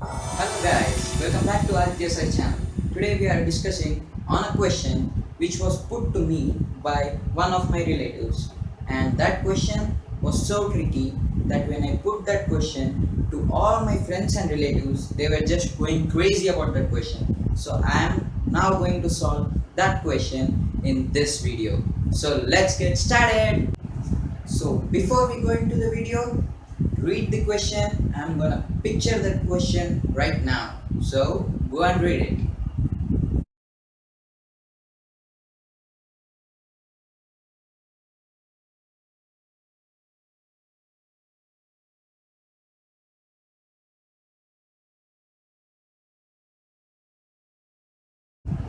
Hello guys, welcome back to RTSI channel. Today we are discussing on a question which was put to me by one of my relatives, and that question was so tricky that when I put that question to all my friends and relatives, they were just going crazy about that question. So I am now going to solve that question in this video. So let's get started. So before we go into the video, read the question. I'm gonna picture that question right now. So go and read it.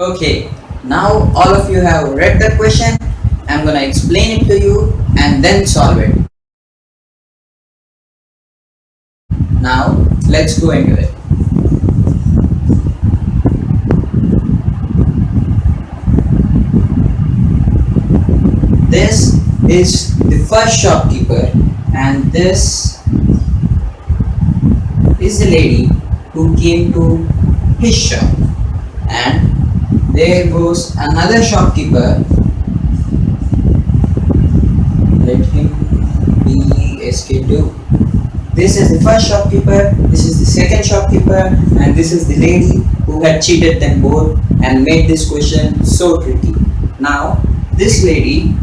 Okay, now all of you have read the question. I'm gonna explain it to you and then solve it. Now let's go into it. This is the first shopkeeper, and this is the lady who came to his shop. And there goes another shopkeeper. Let him be SK2. This is the first shopkeeper, this is the second shopkeeper, and this is the lady who had cheated them both and made this question so tricky. Now, this lady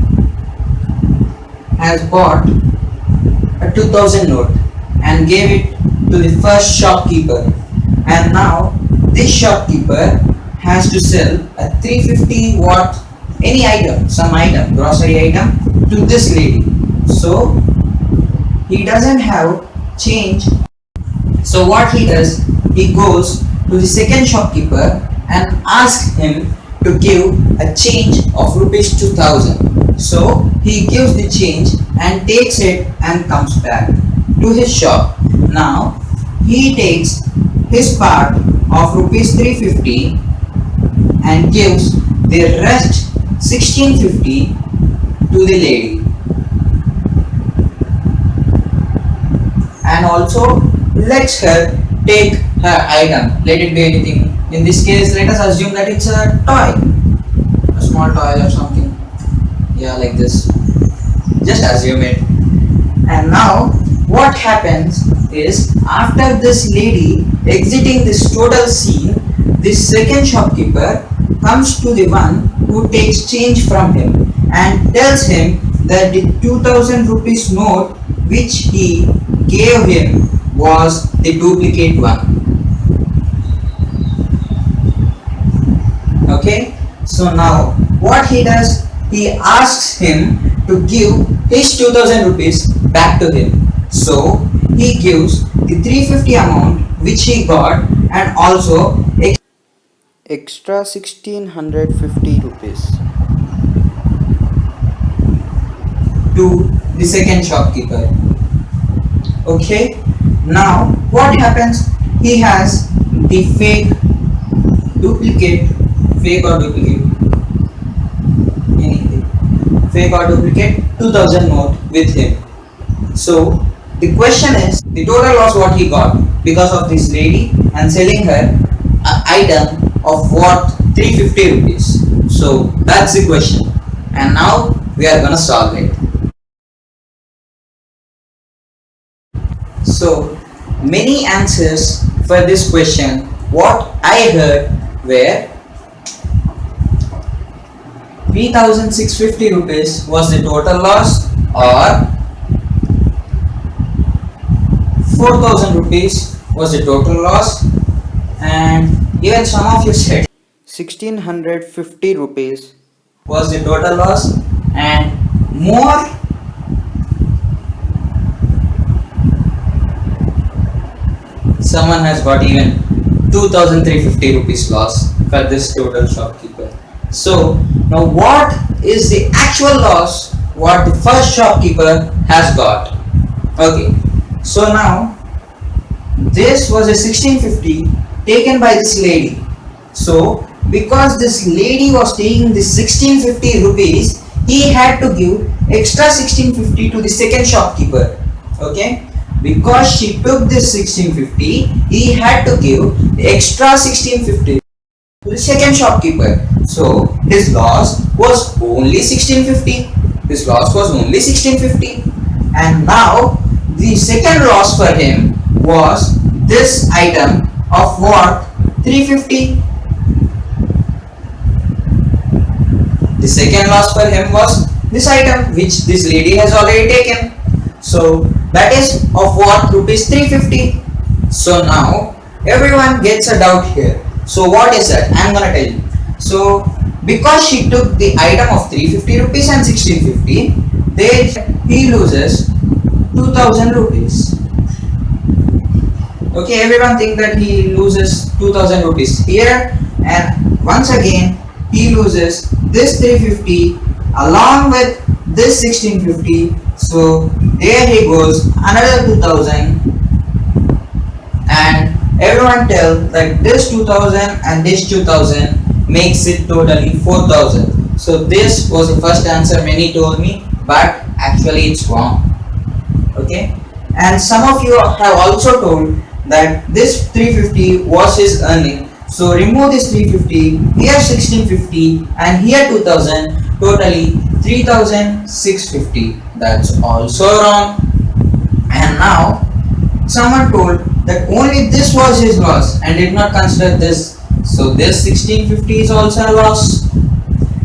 has bought a 2000 note and gave it to the first shopkeeper, and now this shopkeeper has to sell a 350 watt any item, some item, grocery item, to this lady. So he doesn't have change. So what he does, he goes to the second shopkeeper and asks him to give a change of rupees 2000. So he gives the change and takes it and comes back to his shop. Now he takes his part of rupees 350 and gives the rest 1650 to the lady, and also lets her take her item. Let it be anything. In this case, let us assume that it's a toy, a small toy or something. Yeah, like this. Just assume it. And now, what happens is, after this lady exiting this total scene, this second shopkeeper comes to the one who takes change from him and tells him that the 2000 rupees note which he gave him was the duplicate one. Okay, so now what he does, he asks him to give his 2000 rupees back to him. So he gives the 350 amount which he got and also extra 1650 rupees. to the second shopkeeper. Okay, now what happens, he has the fake or duplicate, anything, fake or duplicate 2000 note with him. So the question is, the total loss what he got because of this lady and selling her an item of what 350 rupees. So that's the question, and now we are gonna solve it. So many answers for this question what I heard were 3650 rupees was the total loss, or 4000 rupees was the total loss, and even some of you said 1650 rupees. was the total loss, and more someone has got even 2350 rupees loss for this total shopkeeper. So now what is the actual loss what the first shopkeeper has got? Okay, so now this was a 1650 taken by this lady. So because this lady was taking the 1650 rupees, he had to give extra 1650 to the second shopkeeper. Okay, because she took this 1650, he had to give the extra 1650 to the second shopkeeper. So his loss was only 1650. His loss was only 1650. And now the second loss for him was this item of what? 350. The second loss for him was this item which this lady has already taken. So that is of what? Rupees 350. So now everyone gets a doubt here. So what is that? I am gonna tell you. So because she took the item of 350 rupees and 1650, he loses 2000 rupees. Okay, everyone think that he loses 2000 rupees here, and once again he loses this 350 along with this 1650. So there he goes, another 2000, and everyone tell that this 2000 and this 2000 makes it totally 4000. So this was the first answer many told me, but actually it's wrong. Okay, and some of you have also told that this 350 was his earning. So remove this 350, here 1650 and here 2000, totally 3650. That's also wrong. And now someone told that only this was his loss and did not consider this. So this 1650 is also a loss.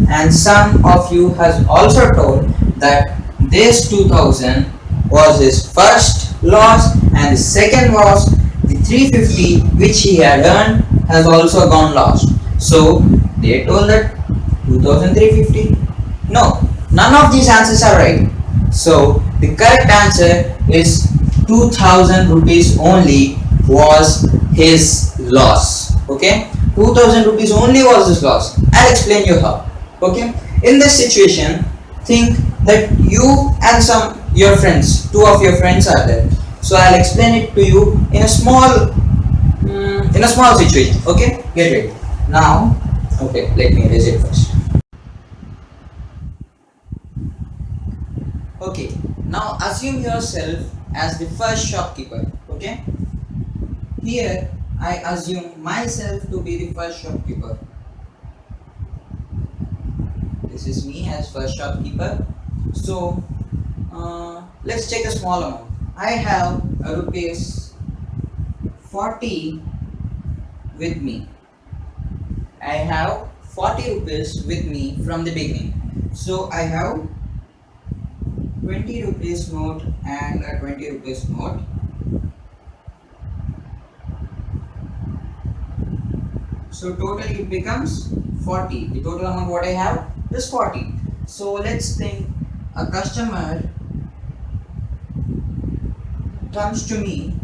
And some of you has also told that this 2000 was his first loss, and the second loss, the 350 which he had earned, has also gone lost. So they told that 2350. No, none of these answers are right. So the correct answer is 2000 rupees only was his loss. Okay, 2000 rupees only was his loss. I'll explain you how. Okay, in this situation, think that you and your friends, two of your friends are there. So I'll explain it to you in a small situation. Okay, get ready now. Okay, let me erase it first. Okay, now assume yourself as the first shopkeeper. Okay, here I assume myself to be the first shopkeeper. This is me as first shopkeeper. So let's take a small amount. I have a rupees 40 with me. I have 40 rupees with me from the beginning. So I have 20 rupees note and a 20 rupees note. So totally it becomes 40. The total amount what I have is 40. So let's think a customer comes to me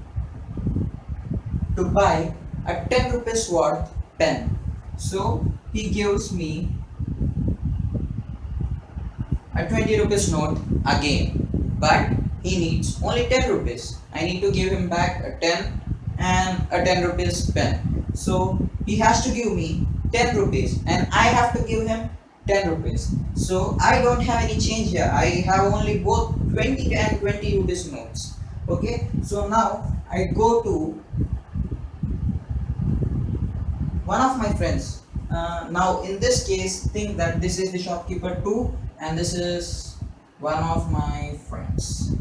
to buy a 10 rupees worth pen. So he gives me a 20 rupees note again, but he needs only 10 rupees. I need to give him back a 10 and a 10 rupees pen. So he has to give me 10 rupees and I have to give him 10 rupees. So I don't have any change here. I have only both 20 and 20 rupees notes. Okay, so now I go to one of my friends. Now in this case, think that this is the shopkeeper 2 and this is one of my friends.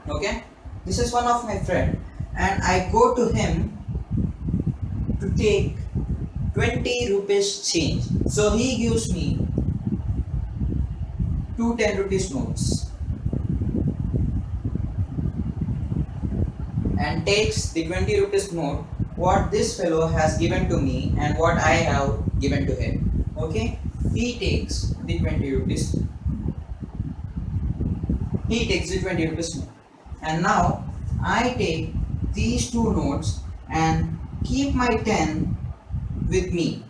Okay, this is one of my friend and I go to him to take 20 rupees change. So he gives me two 10 rupees notes and takes the 20 rupees note what this fellow has given to me and what I have given to him. Okay, he takes the 20 rupees. He takes the 20 rupees note, and now I take these two notes and keep my 10 with me.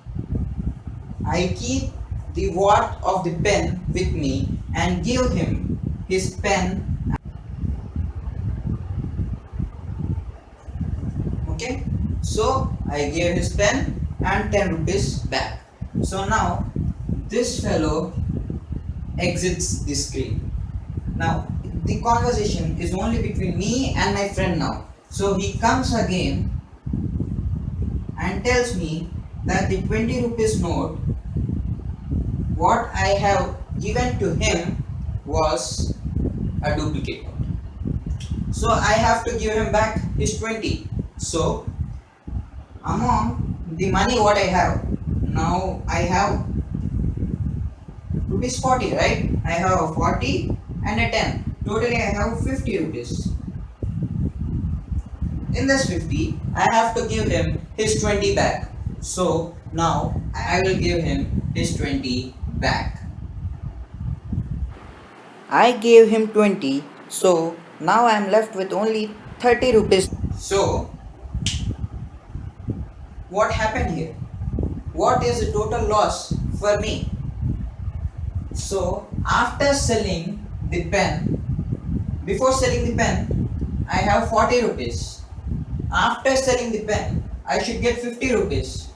I keep the wad of the pen with me and give him his pen. Okay, so I gave his pen and 10 rupees back. So now this fellow exits the screen. Now the conversation is only between me and my friend now. So he comes again and tells me that the 20 rupees note what I have given to him was a duplicate note. So I have to give him back his 20. So among the money what I have, now I have rupees 40, right? I have a 40 and a 10. Totally I have 50 rupees. In this 50, I have to give him his 20 back. So now I will give him his 20 back. I gave him 20, so now I am left with only 30 rupees. So what happened here? What is the total loss for me? So after selling the pen, before selling the pen, I have 40 rupees. After selling the pen, I should get 50 rupees.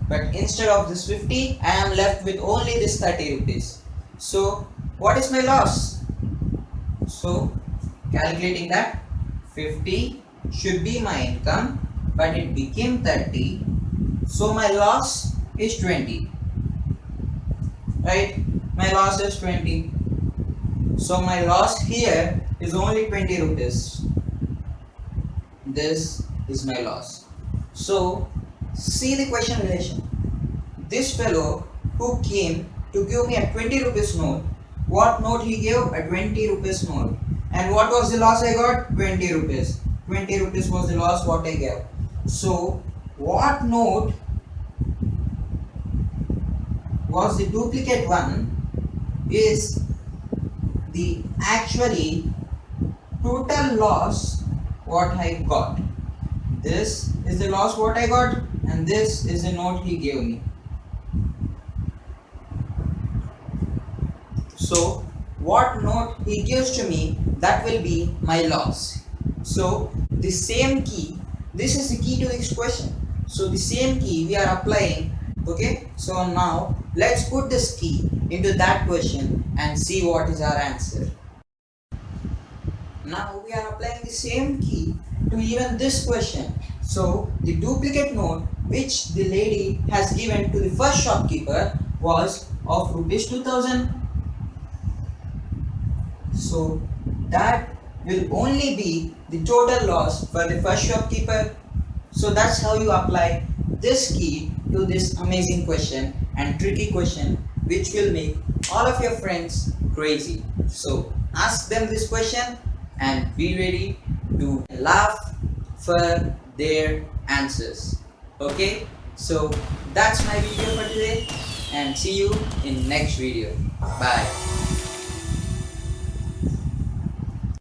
But instead of this 50, I am left with only this 30 rupees. So what is my loss? So calculating that, 50 should be my income, but it became 30. So my loss is 20. Right? My loss is 20. So my loss here is only 20 rupees. This is my loss. So see the question relation. This fellow who came to give me a 20 rupees note, what note he gave? A 20 rupees note. And what was the loss I got? 20 rupees. 20 rupees was the loss what I gave. So what note was the duplicate one is the actually total loss what I got. This is the loss what I got, and this is the note he gave me. So what note he gives to me, that will be my loss. So the same key, this is the key to this question. So the same key we are applying. Okay, so now let's put this key into that question and see what is our answer. Now we are applying the same key to even this question. So the duplicate note which the lady has given to the first shopkeeper was of rupees 2000. So that will only be the total loss for the first shopkeeper. So that's how you apply this key to this amazing question and tricky question which will make all of your friends crazy. So ask them this question and be ready to laugh for their answers. Okay, so that's my video for today and see you in next video. Bye.